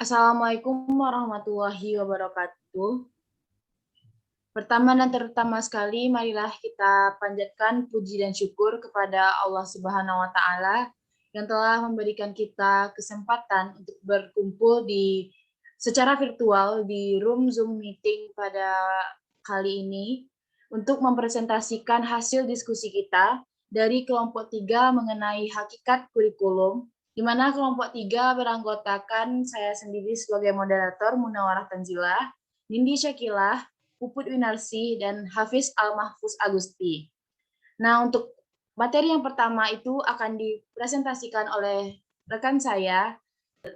Assalamualaikum warahmatullahi wabarakatuh. Pertama dan terutama sekali, marilah kita panjatkan puji dan syukur kepada Allah Subhanahu wa Ta'ala yang telah memberikan kita kesempatan untuk berkumpul secara virtual di room Zoom meeting pada kali ini untuk mempresentasikan hasil diskusi kita dari kelompok 3 mengenai hakikat kurikulum, di mana kelompok 3 beranggotakan saya sendiri sebagai moderator, Munawarah Tanzilah, Nindi Syakilah, Puput Winarsi, dan Hafiz Al-Mahfuz Agusti. Nah, untuk materi yang pertama itu akan dipresentasikan oleh rekan saya,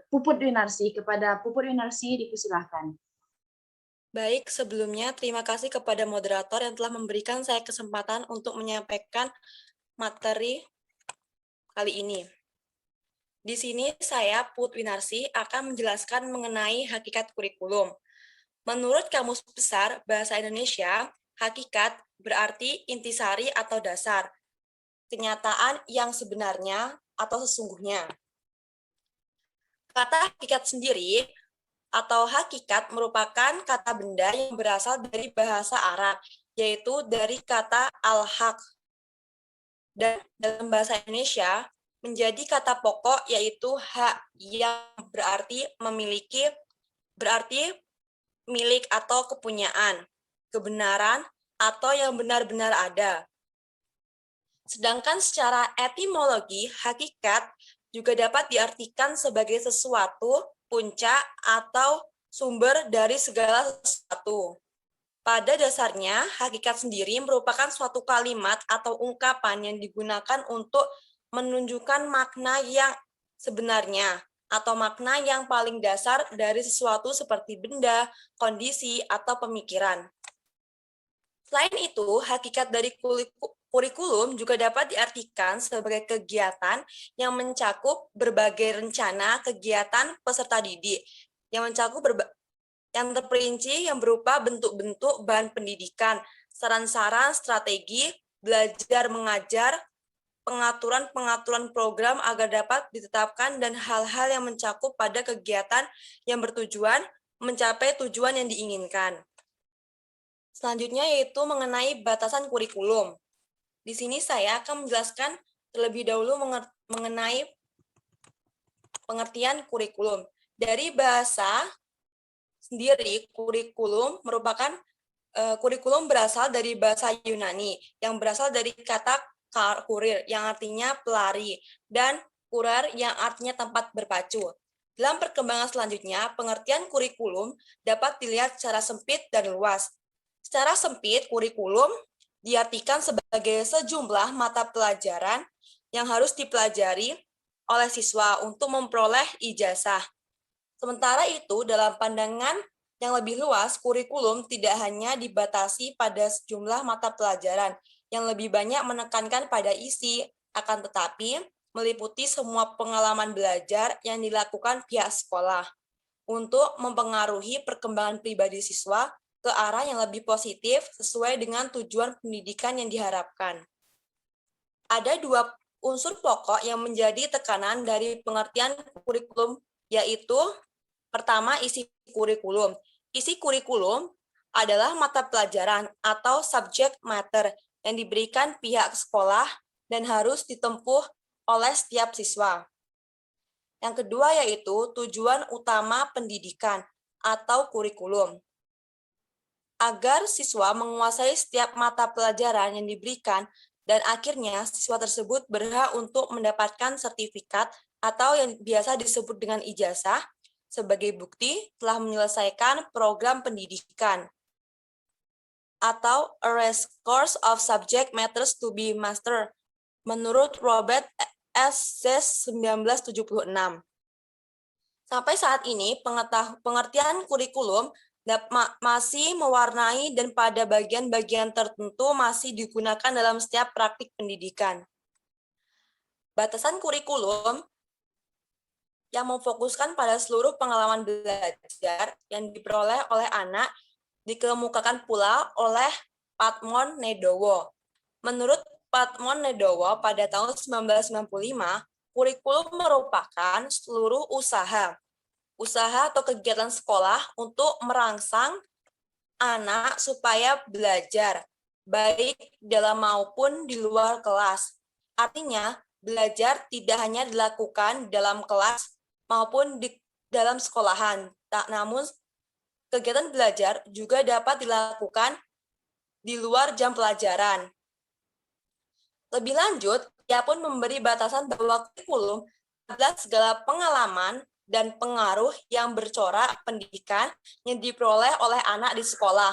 Puput Winarsi. Kepada Puput Winarsi, dipersilahkan. Baik, sebelumnya terima kasih kepada moderator yang telah memberikan saya kesempatan untuk menyampaikan materi kali ini. Di sini saya, Put Winarsi, akan menjelaskan mengenai hakikat kurikulum. Menurut Kamus Besar Bahasa Indonesia, hakikat berarti intisari atau dasar, kenyataan yang sebenarnya atau sesungguhnya. Kata hakikat sendiri atau hakikat merupakan kata benda yang berasal dari bahasa Arab, yaitu dari kata al-haq. Dan dalam bahasa Indonesia, menjadi kata pokok yaitu hak yang berarti memiliki, berarti milik atau kepunyaan, kebenaran, atau yang benar-benar ada. Sedangkan secara etimologi, hakikat juga dapat diartikan sebagai sesuatu, puncak, atau sumber dari segala sesuatu. Pada dasarnya, hakikat sendiri merupakan suatu kalimat atau ungkapan yang digunakan untuk menunjukkan makna yang sebenarnya atau makna yang paling dasar dari sesuatu seperti benda, kondisi, atau pemikiran. Selain itu, hakikat dari kurikulum juga dapat diartikan sebagai kegiatan yang mencakup berbagai rencana kegiatan peserta didik, yang yang terperinci yang berupa bentuk-bentuk bahan pendidikan, saran-saran strategi, belajar mengajar, pengaturan-pengaturan program agar dapat ditetapkan dan hal-hal yang mencakup pada kegiatan yang bertujuan mencapai tujuan yang diinginkan. Selanjutnya yaitu mengenai batasan kurikulum. Di sini saya akan menjelaskan terlebih dahulu mengenai pengertian kurikulum. Dari bahasa sendiri, kurikulum merupakan kurikulum berasal dari bahasa Yunani yang berasal dari kata kurir yang artinya pelari dan kurer yang artinya tempat berpacu. Dalam perkembangan selanjutnya, pengertian kurikulum dapat dilihat secara sempit dan luas. Secara sempit, kurikulum diartikan sebagai sejumlah mata pelajaran yang harus dipelajari oleh siswa untuk memperoleh ijazah. Sementara itu, dalam pandangan yang lebih luas, kurikulum tidak hanya dibatasi pada sejumlah mata pelajaran yang lebih banyak menekankan pada isi, akan tetapi meliputi semua pengalaman belajar yang dilakukan pihak sekolah untuk mempengaruhi perkembangan pribadi siswa ke arah yang lebih positif sesuai dengan tujuan pendidikan yang diharapkan. Ada dua unsur pokok yang menjadi tekanan dari pengertian kurikulum, yaitu pertama, isi kurikulum. Isi kurikulum adalah mata pelajaran atau subject matter yang diberikan pihak sekolah dan harus ditempuh oleh setiap siswa. Yang kedua yaitu tujuan utama pendidikan atau kurikulum. Agar siswa menguasai setiap mata pelajaran yang diberikan dan akhirnya siswa tersebut berhak untuk mendapatkan sertifikat atau yang biasa disebut dengan ijazah sebagai bukti telah menyelesaikan program pendidikan atau a race course of subject matters to be mastered menurut Robert S. Zess 1976. Sampai saat ini pengertian kurikulum masih mewarnai dan pada bagian-bagian tertentu masih digunakan dalam setiap praktik pendidikan. Batasan kurikulum yang memfokuskan pada seluruh pengalaman belajar yang diperoleh oleh anak dikemukakan pula oleh Patmon Nedowo. Menurut Patmon Nedowo, pada tahun 1995, kurikulum merupakan seluruh usaha usaha atau kegiatan sekolah untuk merangsang anak supaya belajar, baik dalam maupun di luar kelas. Artinya, belajar tidak hanya dilakukan dalam kelas maupun di dalam sekolahan, namun kegiatan belajar juga dapat dilakukan di luar jam pelajaran. Lebih lanjut, ia pun memberi batasan bahwa kurikulum adalah segala pengalaman dan pengaruh yang bercorak pendidikan yang diperoleh oleh anak di sekolah.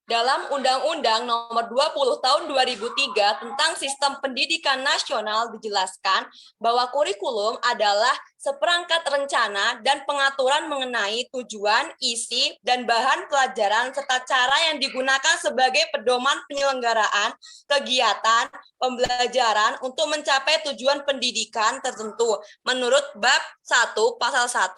Dalam Undang-Undang Nomor 20 Tahun 2003 tentang Sistem Pendidikan Nasional dijelaskan bahwa kurikulum adalah seperangkat rencana dan pengaturan mengenai tujuan, isi, dan bahan pelajaran serta cara yang digunakan sebagai pedoman penyelenggaraan kegiatan pembelajaran untuk mencapai tujuan pendidikan tertentu menurut Bab 1 Pasal 1.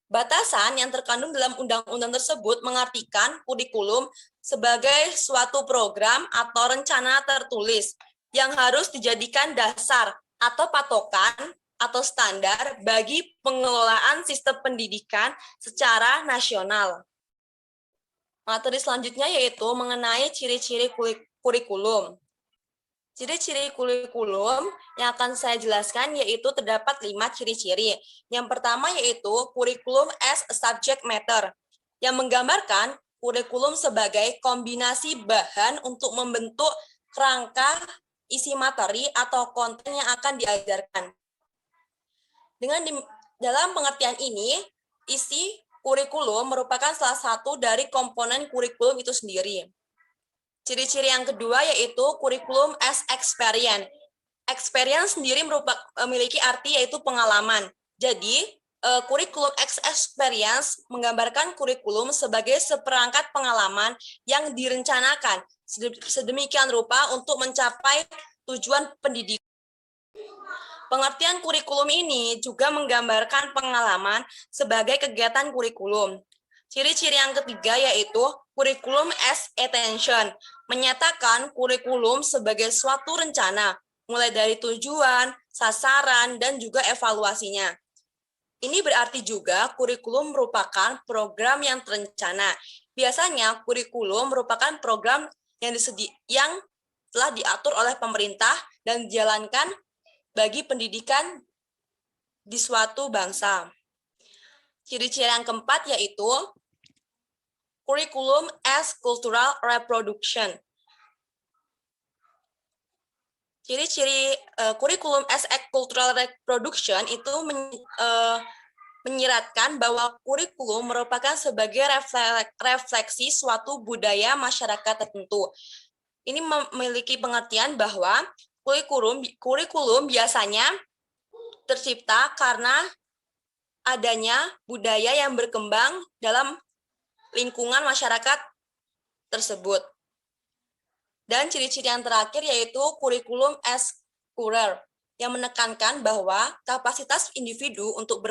Batasan yang terkandung dalam undang-undang tersebut mengartikan kurikulum sebagai suatu program atau rencana tertulis yang harus dijadikan dasar atau patokan atau standar bagi pengelolaan sistem pendidikan secara nasional. Materi selanjutnya yaitu mengenai ciri-ciri kurikulum. Ciri-ciri kurikulum yang akan saya jelaskan yaitu terdapat 5 ciri-ciri. Yang pertama yaitu kurikulum as a subject matter, yang menggambarkan kurikulum sebagai kombinasi bahan untuk membentuk kerangka isi materi atau konten yang akan diajarkan. Dalam pengertian ini, isi kurikulum merupakan salah satu dari komponen kurikulum itu sendiri. Ciri-ciri yang kedua yaitu kurikulum as experience. Experience sendiri memiliki arti yaitu pengalaman. Jadi, kurikulum as experience menggambarkan kurikulum sebagai seperangkat pengalaman yang direncanakan sedemikian rupa untuk mencapai tujuan pendidikan. Pengertian kurikulum ini juga menggambarkan pengalaman sebagai kegiatan kurikulum. Ciri-ciri yang ketiga yaitu kurikulum as attention, menyatakan kurikulum sebagai suatu rencana, mulai dari tujuan, sasaran, dan juga evaluasinya. Ini berarti juga kurikulum merupakan program yang terencana. Biasanya kurikulum merupakan program yang telah diatur oleh pemerintah dan dijalankan bagi pendidikan di suatu bangsa. Ciri-ciri yang keempat yaitu kurikulum as cultural reproduction. Ciri-ciri kurikulum as cultural reproduction itu menyiratkan bahwa kurikulum merupakan sebagai refleksi suatu budaya masyarakat tertentu. Ini memiliki pengertian bahwa kurikulum biasanya tercipta karena adanya budaya yang berkembang dalam lingkungan masyarakat tersebut. Dan ciri-ciri yang terakhir yaitu kurikulum as career, yang menekankan bahwa kapasitas individu untuk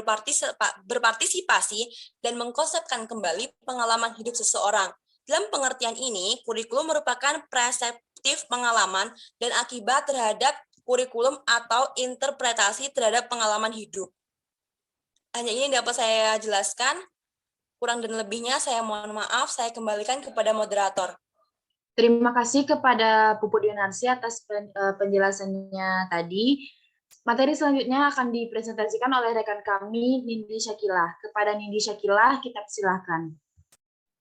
berpartisipasi dan mengkonsepkan kembali pengalaman hidup seseorang. Dalam pengertian ini, kurikulum merupakan preseptif pengalaman dan akibat terhadap kurikulum atau interpretasi terhadap pengalaman hidup. Hanya ini dapat saya jelaskan. Kurang dan lebihnya saya mohon maaf, saya kembalikan kepada moderator. Terima kasih kepada Puput Yunarsi atas penjelasannya tadi. Materi selanjutnya akan dipresentasikan oleh rekan kami, Nindi Syakila. Kepada Nindi Syakila, kita persilahkan.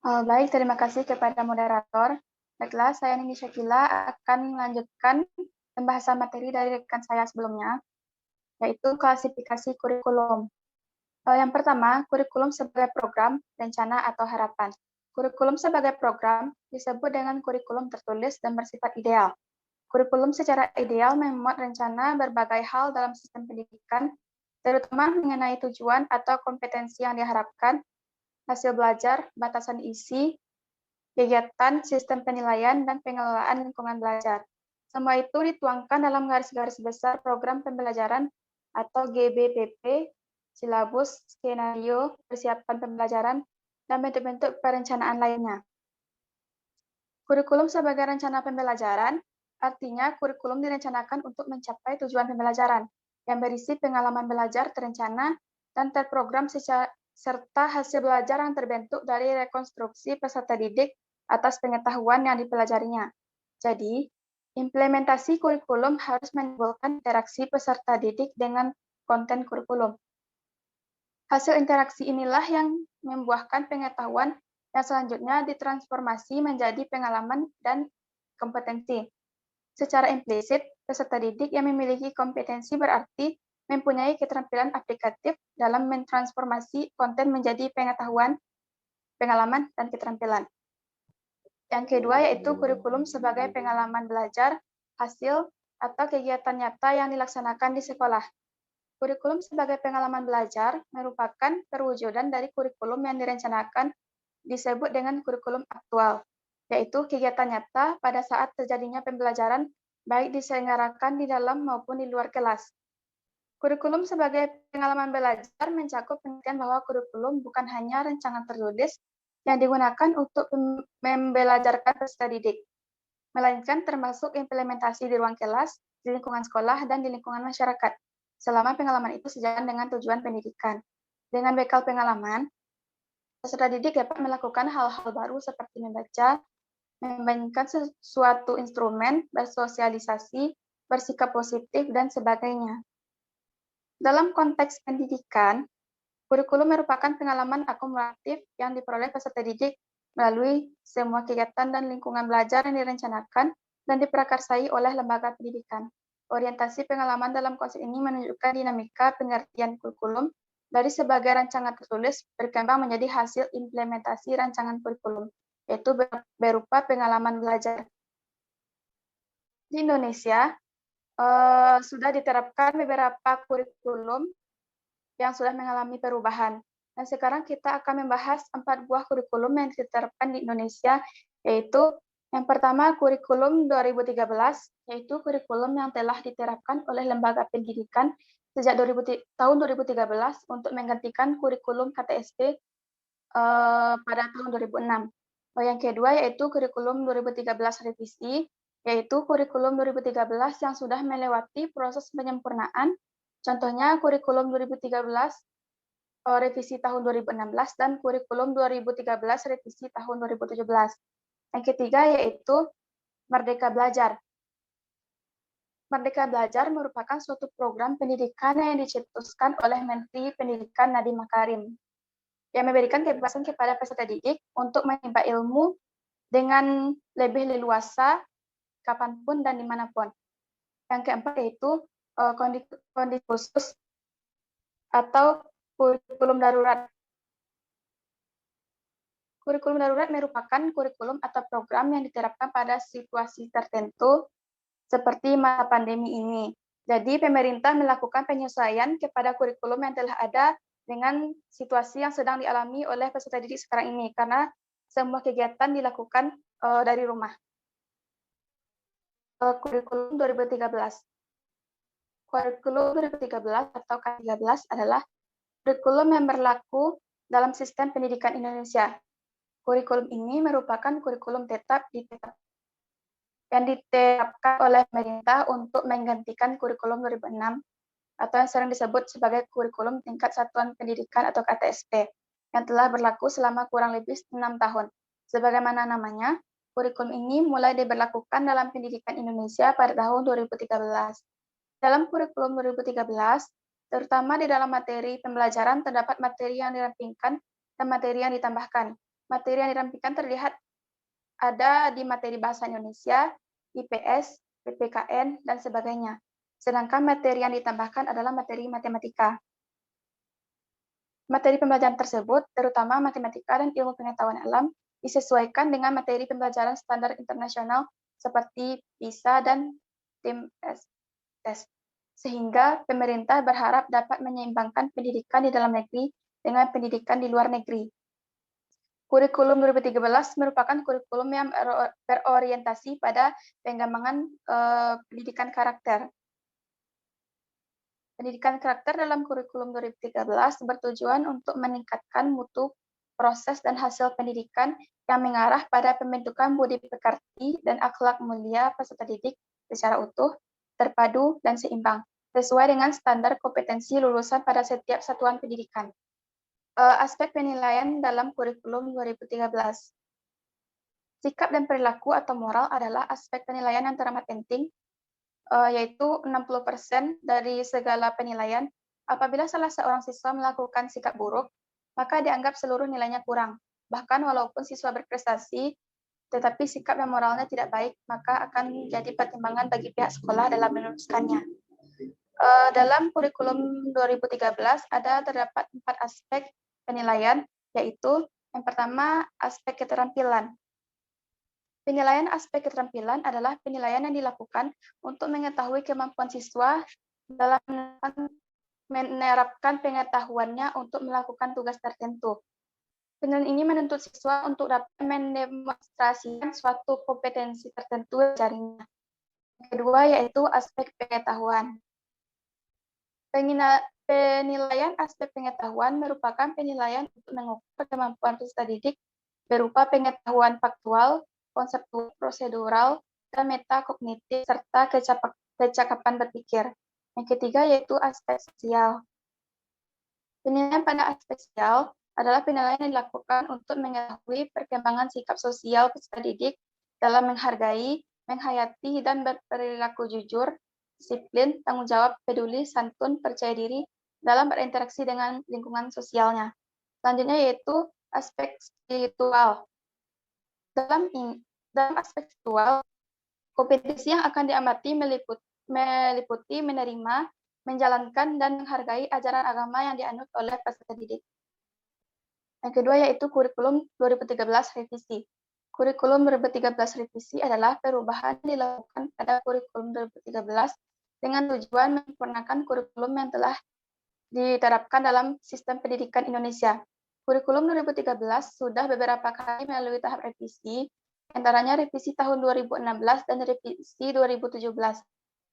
Baik, terima kasih kepada moderator. Baiklah, saya Nindi Syakila akan melanjutkan pembahasan materi dari rekan saya sebelumnya, yaitu klasifikasi kurikulum. Yang pertama, kurikulum sebagai program, rencana, atau harapan. Kurikulum sebagai program disebut dengan kurikulum tertulis dan bersifat ideal. Kurikulum secara ideal memuat rencana berbagai hal dalam sistem pendidikan, terutama mengenai tujuan atau kompetensi yang diharapkan, hasil belajar, batasan isi, kegiatan, sistem penilaian, dan pengelolaan lingkungan belajar. Semua itu dituangkan dalam garis-garis besar program pembelajaran atau GBPP, silabus, skenario, persiapan pembelajaran, dan bentuk-bentuk perencanaan lainnya. Kurikulum sebagai rencana pembelajaran, artinya kurikulum direncanakan untuk mencapai tujuan pembelajaran, yang berisi pengalaman belajar terencana, dan terprogram serta hasil belajar yang terbentuk dari rekonstruksi peserta didik atas pengetahuan yang dipelajarinya. Jadi, implementasi kurikulum harus menimbulkan interaksi peserta didik dengan konten kurikulum. Hasil interaksi inilah yang membuahkan pengetahuan yang selanjutnya ditransformasi menjadi pengalaman dan kompetensi. Secara implisit, peserta didik yang memiliki kompetensi berarti mempunyai keterampilan aplikatif dalam mentransformasi konten menjadi pengetahuan, pengalaman, dan keterampilan. Yang kedua yaitu kurikulum sebagai pengalaman belajar, hasil, atau kegiatan nyata yang dilaksanakan di sekolah. Kurikulum sebagai pengalaman belajar merupakan perwujudan dari kurikulum yang direncanakan disebut dengan kurikulum aktual, yaitu kegiatan nyata pada saat terjadinya pembelajaran baik diselenggarakan di dalam maupun di luar kelas. Kurikulum sebagai pengalaman belajar mencakup pengertian bahwa kurikulum bukan hanya rancangan tertulis yang digunakan untuk membelajarkan peserta didik, melainkan termasuk implementasi di ruang kelas, di lingkungan sekolah, dan di lingkungan masyarakat, selama pengalaman itu sejalan dengan tujuan pendidikan. Dengan bekal pengalaman, peserta didik dapat melakukan hal-hal baru seperti membaca, memainkan sesuatu instrumen, bersosialisasi, bersikap positif, dan sebagainya. Dalam konteks pendidikan, kurikulum merupakan pengalaman akumulatif yang diperoleh peserta didik melalui semua kegiatan dan lingkungan belajar yang direncanakan dan diprakarsai oleh lembaga pendidikan. Orientasi pengalaman dalam konsep ini menunjukkan dinamika pengertian kurikulum dari sebagai rancangan tertulis berkembang menjadi hasil implementasi rancangan kurikulum, yaitu berupa pengalaman belajar. Di Indonesia, sudah diterapkan beberapa kurikulum yang sudah mengalami perubahan. Dan sekarang kita akan membahas 4 buah kurikulum yang diterapkan di Indonesia, yaitu yang pertama kurikulum 2013, yaitu kurikulum yang telah diterapkan oleh lembaga pendidikan sejak tahun 2013 untuk menggantikan kurikulum KTSP pada tahun 2006. Yang kedua yaitu kurikulum 2013 revisi, yaitu kurikulum 2013 yang sudah melewati proses penyempurnaan. Contohnya kurikulum 2013 revisi tahun 2016 dan kurikulum 2013 revisi tahun 2017. Yang ketiga yaitu Merdeka Belajar. Merdeka Belajar merupakan suatu program pendidikan yang dicetuskan oleh Menteri Pendidikan Nadiem Makarim yang memberikan kebebasan kepada peserta didik untuk menimba ilmu dengan lebih leluasa kapanpun dan dimanapun. Yang keempat yaitu kondisi khusus atau kurikulum darurat. Kurikulum darurat merupakan kurikulum atau program yang diterapkan pada situasi tertentu seperti masa pandemi ini. Jadi pemerintah melakukan penyesuaian kepada kurikulum yang telah ada dengan situasi yang sedang dialami oleh peserta didik sekarang ini, karena semua kegiatan dilakukan dari rumah. Kurikulum 2013. Kurikulum 2013 atau K13 adalah kurikulum yang berlaku dalam sistem pendidikan Indonesia. Kurikulum ini merupakan kurikulum yang ditetapkan oleh pemerintah untuk menggantikan kurikulum 2006 atau yang sering disebut sebagai kurikulum tingkat satuan pendidikan atau KTSP yang telah berlaku selama kurang lebih 6 tahun. Sebagaimana namanya, kurikulum ini mulai diberlakukan dalam pendidikan Indonesia pada tahun 2013. Dalam kurikulum 2013, terutama di dalam materi pembelajaran terdapat materi yang dirampingkan dan materi yang ditambahkan. Materi yang dirampingkan terlihat ada di materi bahasa Indonesia, IPS, PPKN, dan sebagainya. Sedangkan materi yang ditambahkan adalah materi matematika. Materi pembelajaran tersebut, terutama matematika dan ilmu pengetahuan alam, disesuaikan dengan materi pembelajaran standar internasional seperti PISA dan TIMSS. Sehingga pemerintah berharap dapat menyeimbangkan pendidikan di dalam negeri dengan pendidikan di luar negeri. Kurikulum 2013 merupakan kurikulum yang berorientasi pada pengembangan pendidikan karakter. Pendidikan karakter dalam kurikulum 2013 bertujuan untuk meningkatkan mutu, proses, dan hasil pendidikan yang mengarah pada pembentukan budi pekerti dan akhlak mulia peserta didik secara utuh, terpadu, dan seimbang. sesuai dengan standar kompetensi lulusan pada setiap satuan pendidikan. Aspek penilaian dalam kurikulum 2013. Sikap dan perilaku atau moral adalah aspek penilaian yang teramat penting, yaitu 60% dari segala penilaian. Apabila salah seorang siswa melakukan sikap buruk, maka dianggap seluruh nilainya kurang. Bahkan walaupun siswa berprestasi, tetapi sikap dan moralnya tidak baik, maka akan menjadi pertimbangan bagi pihak sekolah dalam meneruskannya. Dalam kurikulum 2013 terdapat 4 aspek penilaian, yaitu yang pertama aspek keterampilan. Penilaian aspek keterampilan adalah penilaian yang dilakukan untuk mengetahui kemampuan siswa dalam menerapkan pengetahuannya untuk melakukan tugas tertentu. Penilaian ini menuntut siswa untuk dapat mendemonstrasikan suatu kompetensi tertentu darinya. Kedua yaitu aspek pengetahuan. Penilaian aspek pengetahuan merupakan penilaian untuk mengukur kemampuan peserta didik berupa pengetahuan faktual, konseptual, prosedural, dan metakognitif, serta kecakapan berpikir. Yang ketiga yaitu aspek sosial. Penilaian pada aspek sosial adalah penilaian yang dilakukan untuk mengetahui perkembangan sikap sosial peserta didik dalam menghargai, menghayati, dan berperilaku jujur, disiplin, tanggung jawab, peduli, santun, percaya diri dalam berinteraksi dengan lingkungan sosialnya. Selanjutnya yaitu aspek spiritual. Dalam aspek spiritual, kompetensi yang akan diamati meliputi menerima, menjalankan, dan menghargai ajaran agama yang dianut oleh peserta didik. Yang kedua yaitu kurikulum 2013 revisi. Kurikulum 2013 revisi adalah perubahan yang dilakukan pada kurikulum 2013 dengan tujuan menyempurnakan kurikulum yang telah diterapkan dalam sistem pendidikan Indonesia. Kurikulum 2013 sudah beberapa kali melalui tahap revisi, antaranya revisi tahun 2016 dan revisi 2017.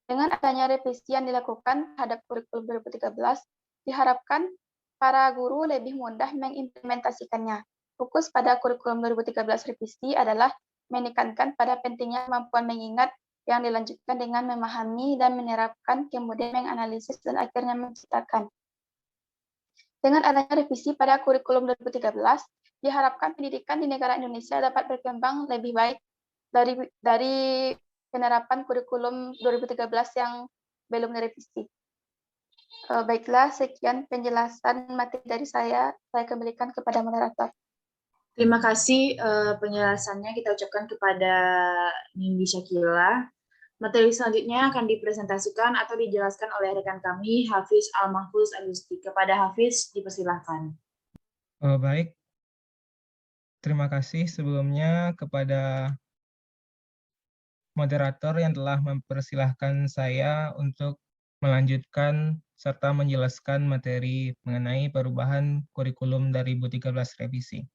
Dengan adanya revisi yang dilakukan terhadap kurikulum 2013, diharapkan para guru lebih mudah mengimplementasikannya. Fokus pada kurikulum 2013 revisi adalah menekankan pada pentingnya kemampuan mengingat yang dilanjutkan dengan memahami dan menerapkan, kemudian menganalisis dan akhirnya menciptakan. Dengan adanya revisi pada kurikulum 2013, diharapkan pendidikan di negara Indonesia dapat berkembang lebih baik dari penerapan kurikulum 2013 yang belum direvisi. Baiklah, sekian penjelasan materi dari saya kembalikan kepada moderator. Terima kasih penjelasannya kita ucapkan kepada Nindi Syakila. Materi selanjutnya akan dipresentasikan atau dijelaskan oleh rekan kami, Hafiz Al-Mahfuz Agusti. Kepada Hafiz, dipersilahkan. Baik, terima kasih sebelumnya kepada moderator yang telah mempersilahkan saya untuk melanjutkan serta menjelaskan materi mengenai perubahan kurikulum 2013 revisi.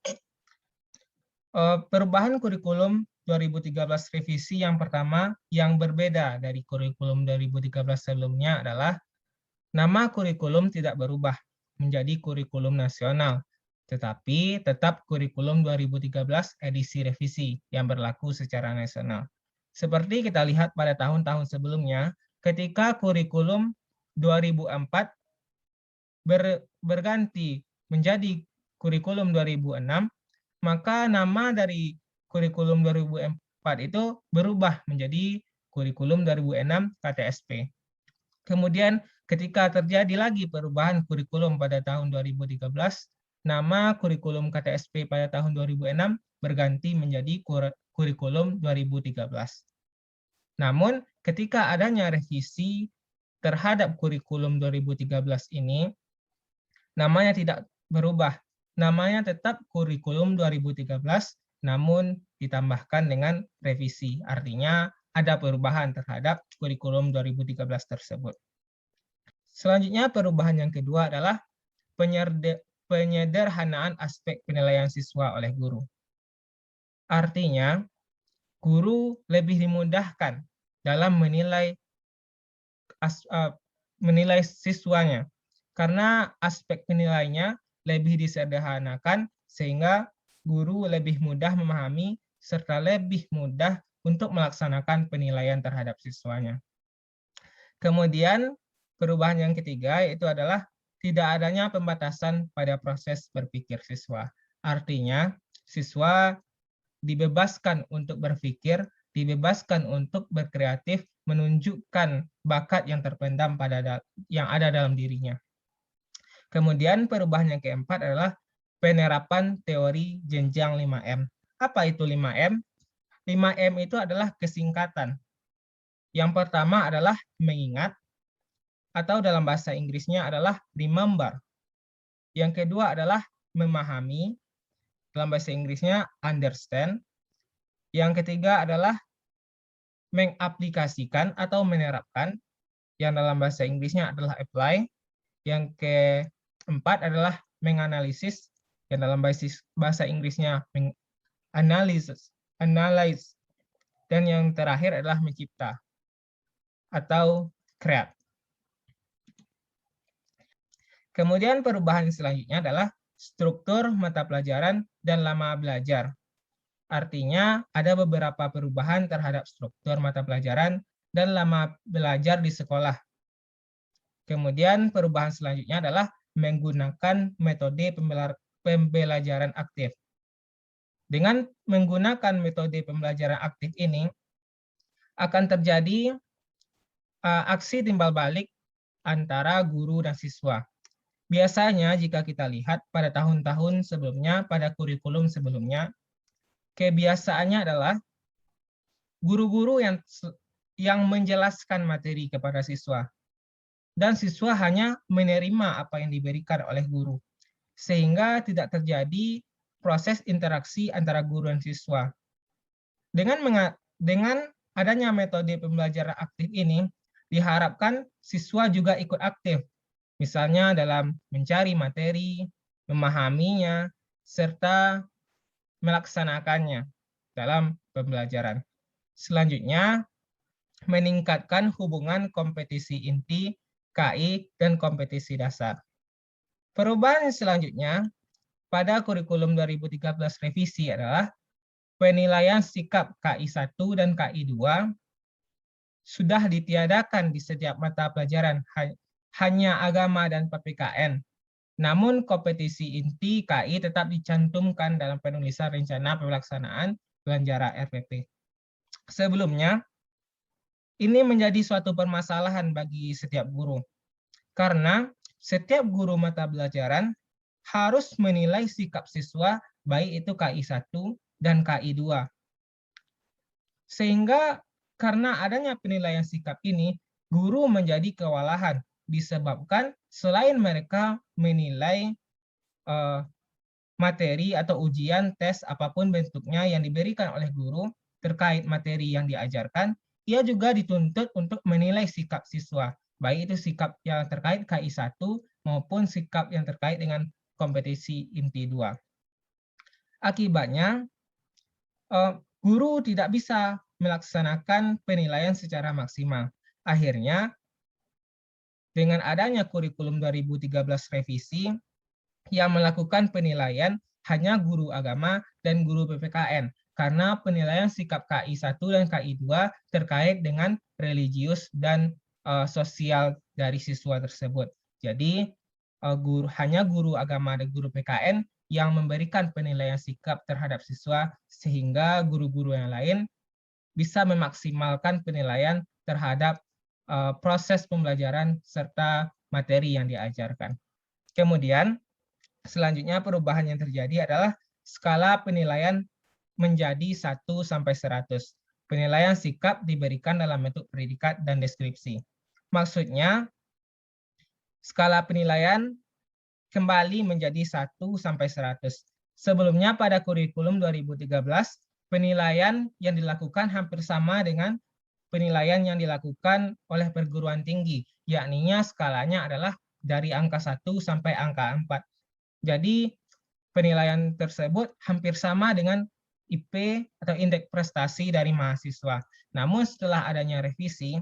Perubahan kurikulum 2013 revisi yang pertama yang berbeda dari kurikulum 2013 sebelumnya adalah nama kurikulum tidak berubah menjadi kurikulum nasional, tetapi tetap kurikulum 2013 edisi revisi yang berlaku secara nasional. Seperti kita lihat pada tahun-tahun sebelumnya, ketika kurikulum 2004 berganti menjadi kurikulum 2006, maka nama dari kurikulum 2004 itu berubah menjadi kurikulum 2006 KTSP. Kemudian ketika terjadi lagi perubahan kurikulum pada tahun 2013, nama kurikulum KTSP pada tahun 2006 berganti menjadi kurikulum 2013. Namun, ketika adanya revisi terhadap kurikulum 2013 ini, namanya tidak berubah. Namanya tetap kurikulum 2013, namun ditambahkan dengan revisi. Artinya, ada perubahan terhadap kurikulum 2013 tersebut. Selanjutnya, perubahan yang kedua adalah penyederhanaan aspek penilaian siswa oleh guru. Artinya, guru lebih dimudahkan dalam menilai siswanya, karena aspek penilainya lebih disederhanakan sehingga guru lebih mudah memahami serta lebih mudah untuk melaksanakan penilaian terhadap siswanya. Kemudian, perubahan yang ketiga yaitu adalah tidak adanya pembatasan pada proses berpikir siswa. Artinya, siswa dibebaskan untuk berpikir, dibebaskan untuk berkreatif, menunjukkan bakat yang terpendam yang ada dalam dirinya. Kemudian perubahan yang keempat adalah penerapan teori jenjang 5M. Apa itu 5M? 5M itu adalah kesingkatan. Yang pertama adalah mengingat, atau dalam bahasa Inggrisnya adalah remember. Yang kedua adalah memahami, dalam bahasa Inggrisnya understand. Yang ketiga adalah mengaplikasikan atau menerapkan, yang dalam bahasa Inggrisnya adalah apply. Yang keempat adalah menganalisis, yang dalam bahasa Inggrisnya analyze. Dan yang terakhir adalah mencipta atau create. Kemudian perubahan selanjutnya adalah struktur mata pelajaran dan lama belajar. Artinya ada beberapa perubahan terhadap struktur mata pelajaran dan lama belajar di sekolah. Kemudian perubahan selanjutnya adalah menggunakan metode pembelajaran aktif. Dengan menggunakan metode pembelajaran aktif ini, akan terjadi aksi timbal balik antara guru dan siswa. Biasanya jika kita lihat pada tahun-tahun sebelumnya, pada kurikulum sebelumnya, kebiasaannya adalah guru-guru yang menjelaskan materi kepada siswa. Dan siswa hanya menerima apa yang diberikan oleh guru. Sehingga tidak terjadi proses interaksi antara guru dan siswa. Dengan adanya metode pembelajaran aktif ini, diharapkan siswa juga ikut aktif. Misalnya dalam mencari materi, memahaminya, serta melaksanakannya dalam pembelajaran. Selanjutnya, meningkatkan hubungan kompetisi inti, KI, dan kompetisi dasar. Perubahan selanjutnya pada kurikulum 2013 revisi adalah penilaian sikap KI1 dan KI2 sudah ditiadakan di setiap mata pelajaran, hanya agama dan PPKN. Namun kompetisi inti KI tetap dicantumkan dalam penulisan rencana pelaksanaan Pelanjara RPP. Sebelumnya, ini menjadi suatu permasalahan bagi setiap guru. Karena setiap guru mata pelajaran harus menilai sikap siswa, baik itu KI1 dan KI2. Sehingga karena adanya penilaian sikap ini, guru menjadi kewalahan disebabkan selain mereka menilai materi atau ujian, tes, apapun bentuknya yang diberikan oleh guru terkait materi yang diajarkan, ia juga dituntut untuk menilai sikap siswa, baik itu sikap yang terkait KI1 maupun sikap yang terkait dengan kompetisi inti 2. Akibatnya, guru tidak bisa melaksanakan penilaian secara maksimal. Akhirnya, dengan adanya kurikulum 2013 revisi, yang melakukan penilaian hanya guru agama dan guru PPKN, karena penilaian sikap KI1 dan KI2 terkait dengan religius dan sosial dari siswa tersebut. Jadi, hanya guru agama dan guru PKN yang memberikan penilaian sikap terhadap siswa, sehingga guru-guru yang lain bisa memaksimalkan penilaian terhadap proses pembelajaran serta materi yang diajarkan. Kemudian, selanjutnya perubahan yang terjadi adalah skala penilaian menjadi 1 sampai 100. Penilaian sikap diberikan dalam bentuk predikat dan deskripsi. Maksudnya, skala penilaian kembali menjadi 1 sampai 100. Sebelumnya pada kurikulum 2013, penilaian yang dilakukan hampir sama dengan penilaian yang dilakukan oleh perguruan tinggi, yakninya skalanya adalah dari angka 1 sampai angka 4. Jadi penilaian tersebut hampir sama dengan IP atau indeks prestasi dari mahasiswa. Namun setelah adanya revisi,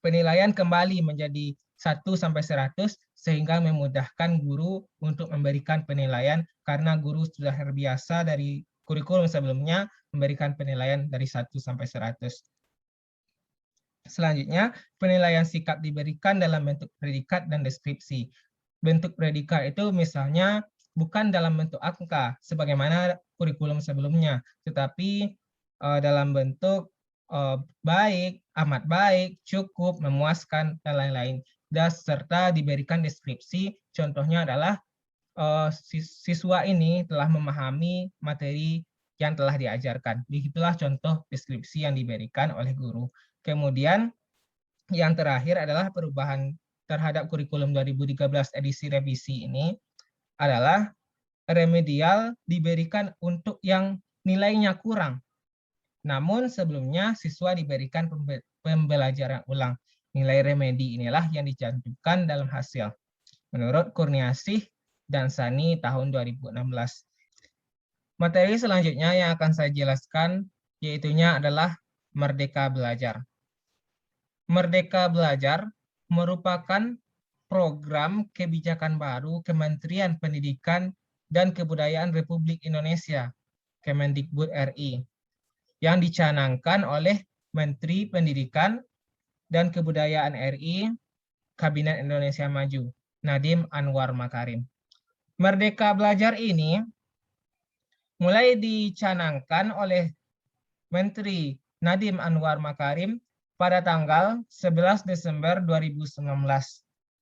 penilaian kembali menjadi 1 sampai 100 sehingga memudahkan guru untuk memberikan penilaian karena guru sudah terbiasa dari kurikulum sebelumnya memberikan penilaian dari 1 sampai 100. Selanjutnya, penilaian sikap diberikan dalam bentuk predikat dan deskripsi. Bentuk predikat itu misalnya bukan dalam bentuk angka, sebagaimana kurikulum sebelumnya, tetapi dalam bentuk baik, amat baik, cukup, memuaskan, dan lain-lain. Dan serta diberikan deskripsi, contohnya adalah siswa ini telah memahami materi yang telah diajarkan. Begitulah contoh deskripsi yang diberikan oleh guru. Kemudian yang terakhir adalah perubahan terhadap kurikulum 2013 edisi revisi ini adalah remedial diberikan untuk yang nilainya kurang. Namun sebelumnya siswa diberikan pembelajaran ulang. Nilai remedi inilah yang dicantumkan dalam hasil. Menurut Kurniasih dan Sani tahun 2016. Materi selanjutnya yang akan saya jelaskan yaitunya adalah Merdeka Belajar. Merdeka Belajar merupakan program kebijakan baru Kementerian Pendidikan dan Kebudayaan Republik Indonesia, Kemendikbud RI, yang dicanangkan oleh Menteri Pendidikan dan Kebudayaan RI, Kabinet Indonesia Maju, Nadiem Anwar Makarim. Merdeka Belajar ini mulai dicanangkan oleh Menteri Nadiem Anwar Makarim pada tanggal 11 Desember 2019.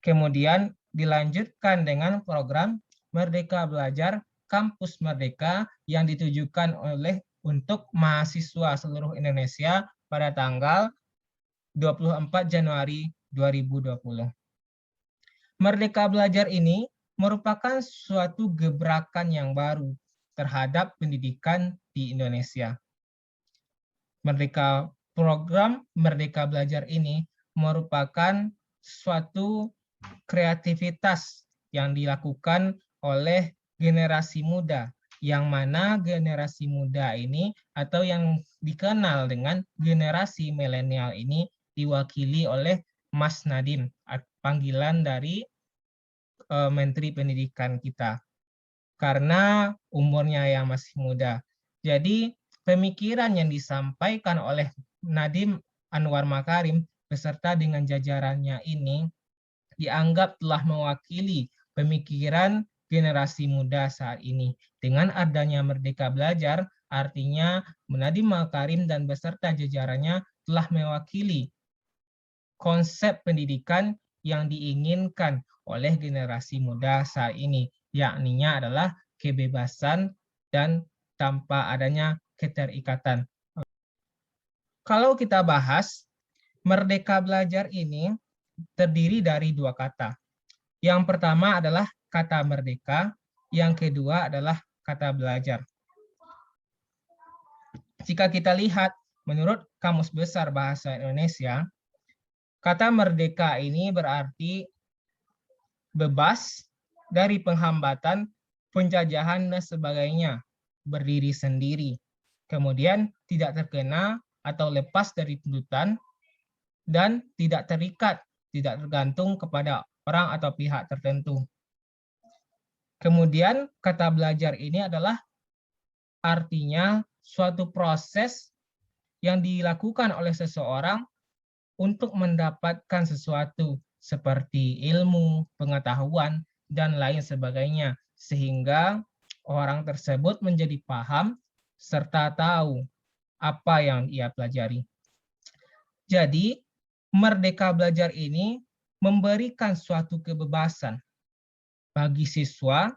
Kemudian dilanjutkan dengan program Merdeka Belajar Kampus Merdeka yang ditujukan untuk mahasiswa seluruh Indonesia pada tanggal 24 Januari 2020. Merdeka Belajar ini merupakan suatu gebrakan yang baru terhadap pendidikan di Indonesia. Program Merdeka Belajar ini merupakan suatu kreativitas yang dilakukan oleh generasi muda, yang mana generasi muda ini atau yang dikenal dengan generasi milenial ini diwakili oleh Mas Nadiem, panggilan dari Menteri Pendidikan kita, karena umurnya yang masih muda. Jadi pemikiran yang disampaikan oleh Nadiem Anwar Makarim beserta dengan jajarannya ini dianggap telah mewakili pemikiran generasi muda saat ini. Dengan adanya Merdeka Belajar, artinya Nadiem Makarim dan beserta jajarannya telah mewakili konsep pendidikan yang diinginkan oleh generasi muda saat ini, yakninya adalah kebebasan dan tanpa adanya keterikatan. Kalau kita bahas, Merdeka Belajar ini terdiri dari dua kata. Yang pertama adalah kata merdeka, yang kedua adalah kata belajar. Jika kita lihat, menurut Kamus Besar Bahasa Indonesia, kata merdeka ini berarti bebas dari penghambatan, penjajahan, dan sebagainya, berdiri sendiri, kemudian tidak terkena atau lepas dari tuntutan, dan tidak terikat, tidak tergantung kepada orang atau pihak tertentu. Kemudian kata belajar ini adalah artinya suatu proses yang dilakukan oleh seseorang untuk mendapatkan sesuatu seperti ilmu, pengetahuan, dan lain sebagainya, sehingga orang tersebut menjadi paham serta tahu apa yang ia pelajari. Jadi, Merdeka Belajar ini memberikan suatu kebebasan bagi siswa,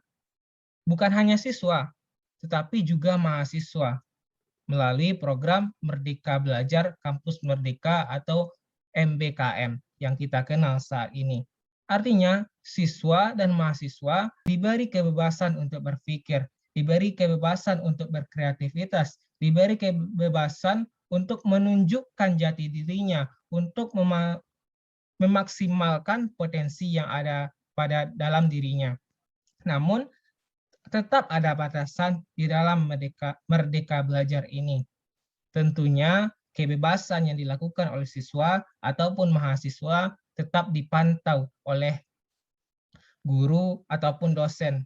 bukan hanya siswa, tetapi juga mahasiswa, melalui program Merdeka Belajar Kampus Merdeka atau MBKM yang kita kenal saat ini. Artinya, siswa dan mahasiswa diberi kebebasan untuk berpikir, diberi kebebasan untuk berkreativitas, diberi kebebasan untuk menunjukkan jati dirinya, untuk memaksimalkan potensi yang ada pada dalam dirinya. Namun, tetap ada batasan di dalam Merdeka Belajar ini. Tentunya, kebebasan yang dilakukan oleh siswa ataupun mahasiswa tetap dipantau oleh guru ataupun dosen.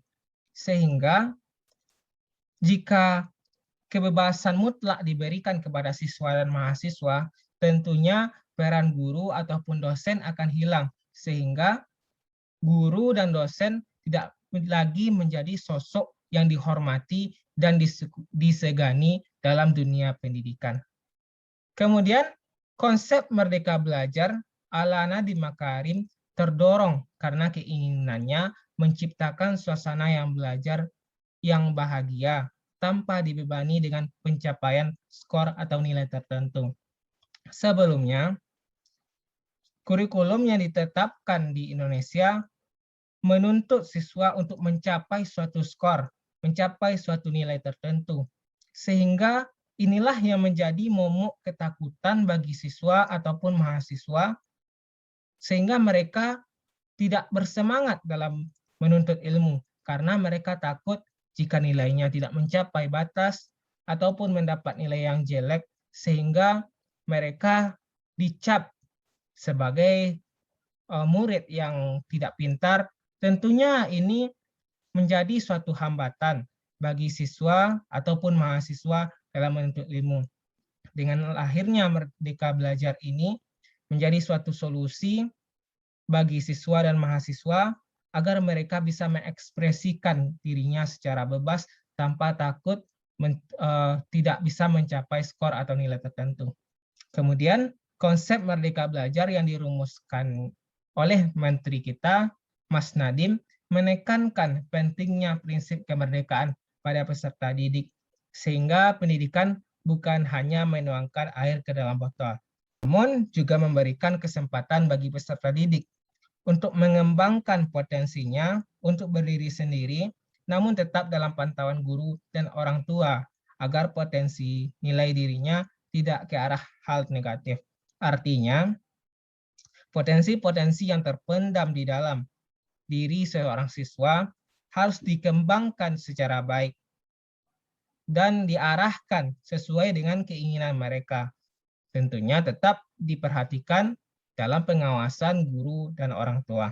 Sehingga, jika kebebasan mutlak diberikan kepada siswa dan mahasiswa, tentunya peran guru ataupun dosen akan hilang, sehingga guru dan dosen tidak lagi menjadi sosok yang dihormati dan disegani dalam dunia pendidikan. Kemudian, konsep merdeka belajar ala Nadiem Makarim terdorong karena keinginannya menciptakan suasana yang belajar yang bahagia tanpa dibebani dengan pencapaian skor atau nilai tertentu. Sebelumnya, kurikulum yang ditetapkan di Indonesia menuntut siswa untuk mencapai suatu skor, mencapai suatu nilai tertentu. Sehingga inilah yang menjadi momok ketakutan bagi siswa ataupun mahasiswa, sehingga mereka tidak bersemangat dalam menuntut ilmu, karena mereka takut jika nilainya tidak mencapai batas ataupun mendapat nilai yang jelek, sehingga mereka dicap sebagai murid yang tidak pintar. Tentunya ini menjadi suatu hambatan bagi siswa ataupun mahasiswa dalam menuntut ilmu. Dengan lahirnya Merdeka Belajar ini menjadi suatu solusi bagi siswa dan mahasiswa agar mereka bisa mengekspresikan dirinya secara bebas tanpa takut tidak bisa mencapai skor atau nilai tertentu. Kemudian konsep Merdeka Belajar yang dirumuskan oleh Menteri kita, Mas Nadiem, menekankan pentingnya prinsip kemerdekaan pada peserta didik, sehingga pendidikan bukan hanya menuangkan air ke dalam botol, namun juga memberikan kesempatan bagi peserta didik untuk mengembangkan potensinya untuk berdiri sendiri, namun tetap dalam pantauan guru dan orang tua, agar potensi nilai dirinya tidak ke arah hal negatif. Artinya, potensi-potensi yang terpendam di dalam diri seorang siswa harus dikembangkan secara baik dan diarahkan sesuai dengan keinginan mereka. Tentunya tetap diperhatikan dalam pengawasan guru dan orang tua.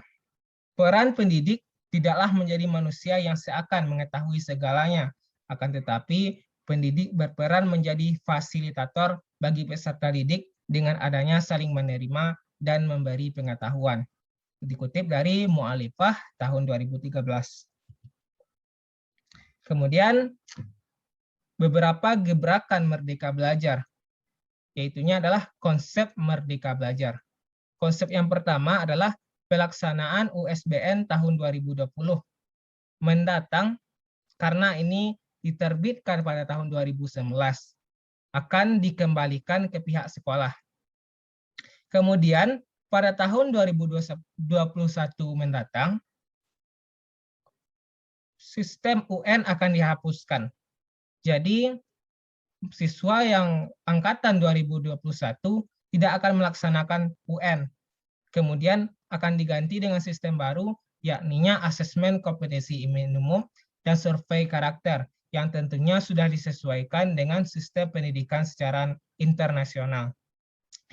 Peran pendidik tidaklah menjadi manusia yang seakan mengetahui segalanya, akan tetapi pendidik berperan menjadi fasilitator bagi peserta didik dengan adanya saling menerima dan memberi pengetahuan. Dikutip dari Mu'alifah tahun 2013. Kemudian beberapa gebrakan Merdeka Belajar, yaitunya adalah konsep Merdeka Belajar. Konsep yang pertama adalah pelaksanaan USBN tahun 2020 mendatang, karena ini diterbitkan pada tahun 2019, akan dikembalikan ke pihak sekolah. Kemudian pada tahun 2021 mendatang, sistem UN akan dihapuskan. Jadi, siswa yang angkatan 2021 tidak akan melaksanakan UN. Kemudian akan diganti dengan sistem baru, yakninya asesmen kompetensi minimum dan survei karakter, yang tentunya sudah disesuaikan dengan sistem pendidikan secara internasional.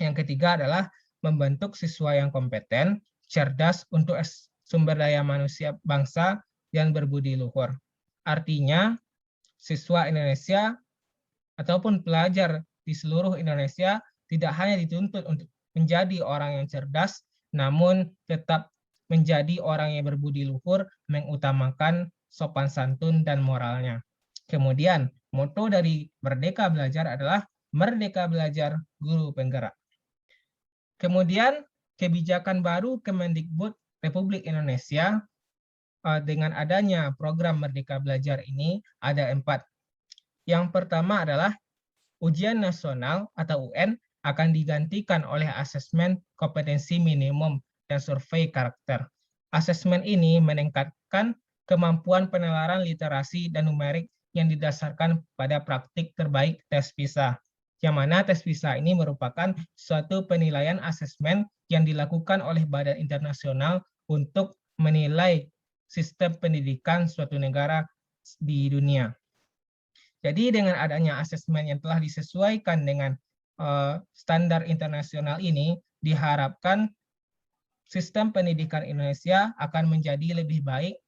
Yang ketiga adalah membentuk siswa yang kompeten, cerdas untuk sumber daya manusia bangsa, dan berbudi luhur. Artinya, siswa Indonesia ataupun pelajar di seluruh Indonesia tidak hanya dituntut untuk menjadi orang yang cerdas, namun tetap menjadi orang yang berbudi luhur, mengutamakan sopan santun dan moralnya. Kemudian, moto dari Merdeka Belajar adalah Merdeka Belajar Guru Penggerak. Kemudian, kebijakan baru Kemendikbud Republik Indonesia dengan adanya program Merdeka Belajar ini ada 4. Yang pertama adalah ujian nasional atau UN akan digantikan oleh asesmen kompetensi minimum dan survei karakter. Asesmen ini meningkatkan kemampuan penalaran literasi dan numerik yang didasarkan pada praktik terbaik tes PISA. Yang mana tes PISA ini merupakan suatu penilaian asesmen yang dilakukan oleh badan internasional untuk menilai sistem pendidikan suatu negara di dunia. Jadi dengan adanya asesmen yang telah disesuaikan dengan standar internasional ini, diharapkan sistem pendidikan Indonesia akan menjadi lebih baik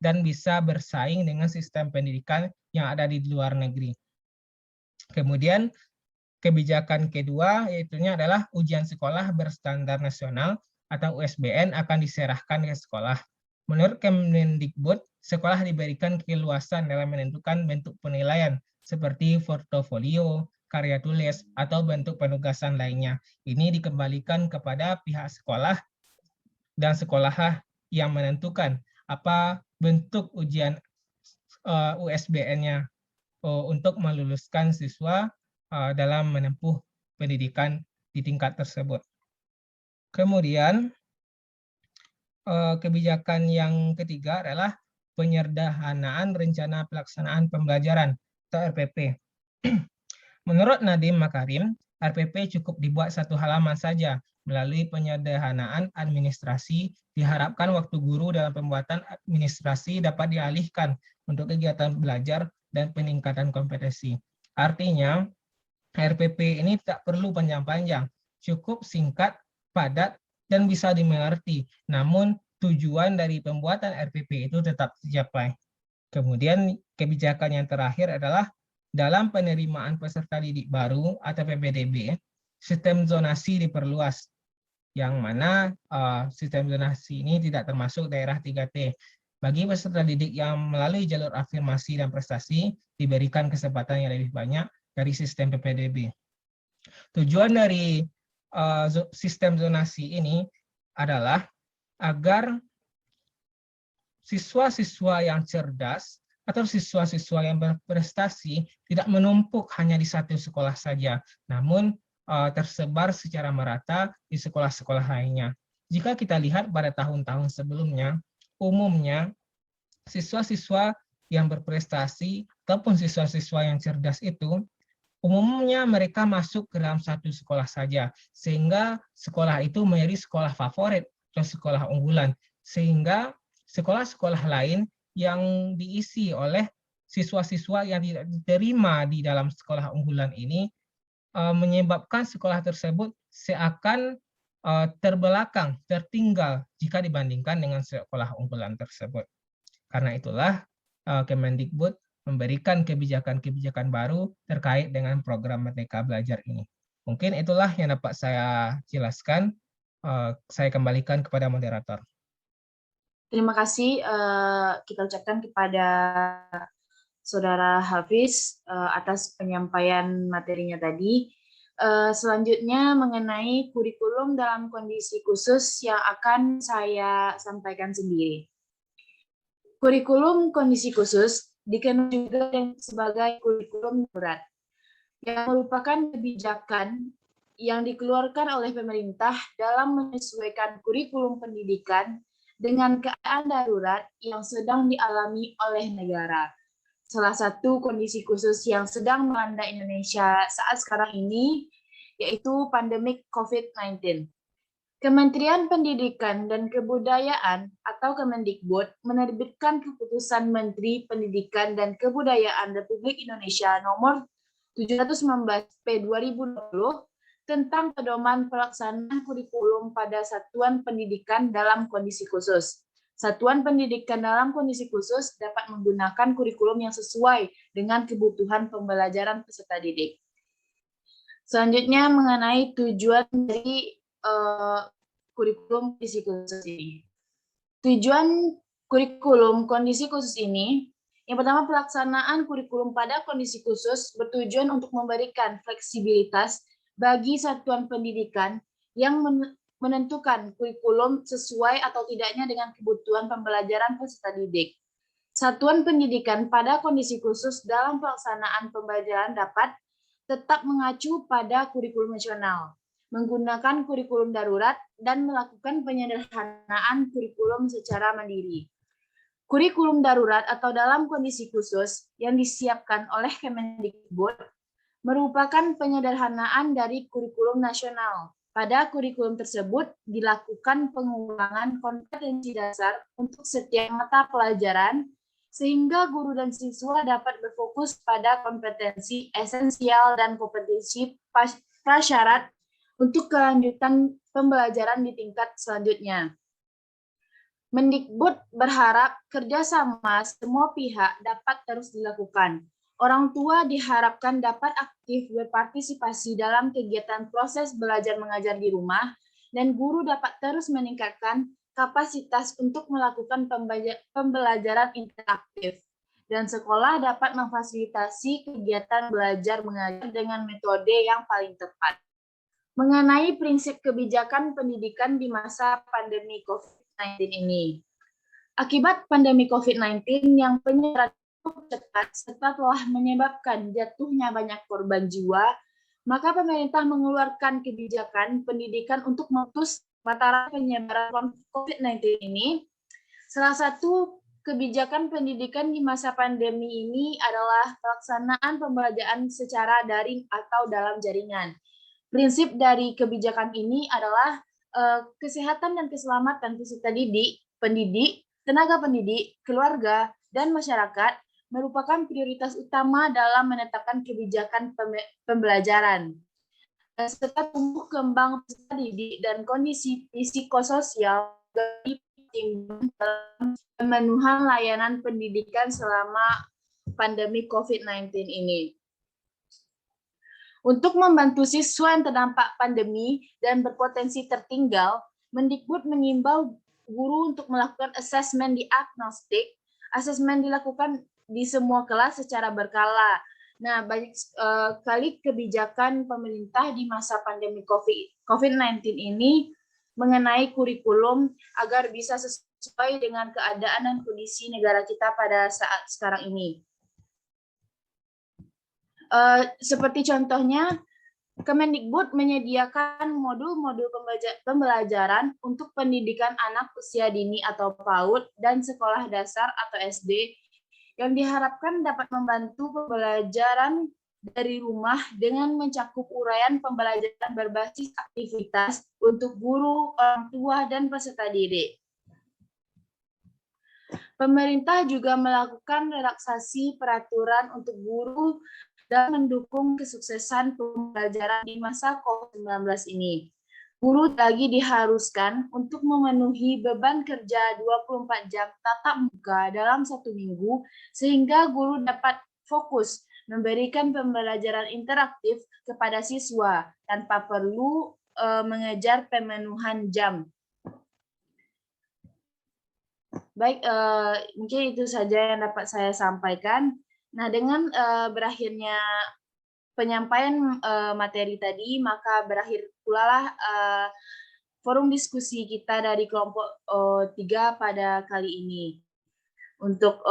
dan bisa bersaing dengan sistem pendidikan yang ada di luar negeri. Kemudian kebijakan kedua yaitunya adalah ujian sekolah berstandar nasional atau USBN akan diserahkan ke sekolah. Menurut Kemendikbud, sekolah diberikan keleluasan dalam menentukan bentuk penilaian seperti portofolio, karya tulis, atau bentuk penugasan lainnya. Ini dikembalikan kepada pihak sekolah dan sekolah yang menentukan apa bentuk ujian USBN-nya untuk meluluskan siswa dalam menempuh pendidikan di tingkat tersebut. Kemudian, kebijakan yang ketiga adalah penyederhanaan rencana pelaksanaan pembelajaran atau RPP. Menurut Nadiem Makarim, RPP cukup dibuat satu halaman saja. Melalui penyederhanaan administrasi, diharapkan waktu guru dalam pembuatan administrasi dapat dialihkan untuk kegiatan belajar dan peningkatan kompetensi. Artinya, RPP ini tak perlu panjang-panjang, cukup singkat, padat, dan bisa dimengerti. Namun, tujuan dari pembuatan RPP itu tetap tercapai. Kemudian, kebijakan yang terakhir adalah dalam penerimaan peserta didik baru atau PPDB, sistem zonasi diperluas, yang mana sistem zonasi ini tidak termasuk daerah 3T. Bagi peserta didik yang melalui jalur afirmasi dan prestasi, diberikan kesempatan yang lebih banyak dari sistem PPDB. Tujuan dari sistem zonasi ini adalah agar siswa-siswa yang cerdas atau siswa-siswa yang berprestasi tidak menumpuk hanya di satu sekolah saja, namun tersebar secara merata di sekolah-sekolah lainnya. Jika kita lihat pada tahun-tahun sebelumnya, umumnya siswa-siswa yang berprestasi ataupun siswa-siswa yang cerdas itu, umumnya mereka masuk ke dalam satu sekolah saja, sehingga sekolah itu menjadi sekolah favorit atau sekolah unggulan, sehingga sekolah-sekolah lain yang diisi oleh siswa-siswa yang tidak diterima di dalam sekolah unggulan ini menyebabkan sekolah tersebut seakan terbelakang, tertinggal jika dibandingkan dengan sekolah unggulan tersebut. Karena itulah Kemendikbud memberikan kebijakan-kebijakan baru terkait dengan program Merdeka Belajar ini. Mungkin itulah yang dapat saya jelaskan. Saya kembalikan kepada moderator. Terima kasih kita ucapkan kepada Saudara Hafiz atas penyampaian materinya tadi. Selanjutnya mengenai kurikulum dalam kondisi khusus yang akan saya sampaikan sendiri. Kurikulum kondisi khusus dikenal juga sebagai kurikulum darurat, yang merupakan kebijakan yang dikeluarkan oleh pemerintah dalam menyesuaikan kurikulum pendidikan dengan keadaan darurat yang sedang dialami oleh negara. Salah satu kondisi khusus yang sedang melanda Indonesia saat sekarang ini yaitu pandemik COVID-19. Kementerian Pendidikan dan Kebudayaan atau Kemendikbud menerbitkan keputusan Menteri Pendidikan dan Kebudayaan Republik Indonesia nomor 719/2020 tentang pedoman pelaksanaan kurikulum pada satuan pendidikan dalam kondisi khusus. Satuan pendidikan dalam kondisi khusus dapat menggunakan kurikulum yang sesuai dengan kebutuhan pembelajaran peserta didik. Selanjutnya mengenai tujuan dari kurikulum kondisi khusus ini. Tujuan kurikulum kondisi khusus ini, yang pertama, pelaksanaan kurikulum pada kondisi khusus bertujuan untuk memberikan fleksibilitas bagi satuan pendidikan yang menentukan kurikulum sesuai atau tidaknya dengan kebutuhan pembelajaran peserta didik. Satuan pendidikan pada kondisi khusus dalam pelaksanaan pembelajaran dapat tetap mengacu pada kurikulum nasional, menggunakan kurikulum darurat, dan melakukan penyederhanaan kurikulum secara mandiri. Kurikulum darurat atau dalam kondisi khusus yang disiapkan oleh Kemendikbud merupakan penyederhanaan dari kurikulum nasional. Pada kurikulum tersebut dilakukan pengulangan kompetensi dasar untuk setiap mata pelajaran, sehingga guru dan siswa dapat berfokus pada kompetensi esensial dan kompetensi prasyarat untuk kelanjutan pembelajaran di tingkat selanjutnya. Mendikbud berharap kerjasama semua pihak dapat terus dilakukan. Orang tua diharapkan dapat aktif berpartisipasi dalam kegiatan proses belajar mengajar di rumah, dan guru dapat terus meningkatkan kapasitas untuk melakukan pembelajaran interaktif. Dan sekolah dapat memfasilitasi kegiatan belajar mengajar dengan metode yang paling tepat. Mengenai prinsip kebijakan pendidikan di masa pandemi COVID-19 ini. Akibat pandemi COVID-19 yang penyebaran cepat serta telah menyebabkan jatuhnya banyak korban jiwa, maka pemerintah mengeluarkan kebijakan pendidikan untuk memutus mata penyebaran COVID-19 ini. Salah satu kebijakan pendidikan di masa pandemi ini adalah pelaksanaan pembelajaran secara daring atau dalam jaringan. Prinsip dari kebijakan ini adalah kesehatan dan keselamatan peserta didik, pendidik, tenaga pendidik, keluarga, dan masyarakat merupakan prioritas utama dalam menetapkan kebijakan pembelajaran. Serta tumbuh kembang peserta didik dan kondisi psikososial dalam pemenuhan layanan pendidikan selama pandemi COVID-19 ini. Untuk membantu siswa yang terdampak pandemi dan berpotensi tertinggal, Mendikbud mengimbau guru untuk melakukan asesmen diagnostik. Asesmen dilakukan di semua kelas secara berkala. Nah, banyak kali kebijakan pemerintah di masa pandemi COVID-19 ini mengenai kurikulum agar bisa sesuai dengan keadaan dan kondisi negara kita pada saat sekarang ini. Seperti contohnya, Kemendikbud menyediakan modul-modul pembelajaran untuk pendidikan anak usia dini atau PAUD dan sekolah dasar atau SD yang diharapkan dapat membantu pembelajaran dari rumah dengan mencakup uraian pembelajaran berbasis aktivitas untuk guru, orang tua, dan peserta didik. Pemerintah juga melakukan relaksasi peraturan untuk guru dan mendukung kesuksesan pembelajaran di masa COVID-19 ini. Guru lagi diharuskan untuk memenuhi beban kerja 24 jam tatap muka dalam 1 minggu, sehingga guru dapat fokus memberikan pembelajaran interaktif kepada siswa tanpa perlu mengejar pemenuhan jam. Baik, mungkin itu saja yang dapat saya sampaikan. Nah, dengan berakhirnya penyampaian materi tadi, maka berakhir pula lah forum diskusi kita dari kelompok 3 pada kali ini. Untuk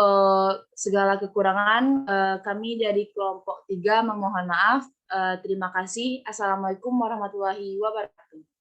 segala kekurangan, kami dari kelompok 3 memohon maaf. Terima kasih. Assalamualaikum warahmatullahi wabarakatuh.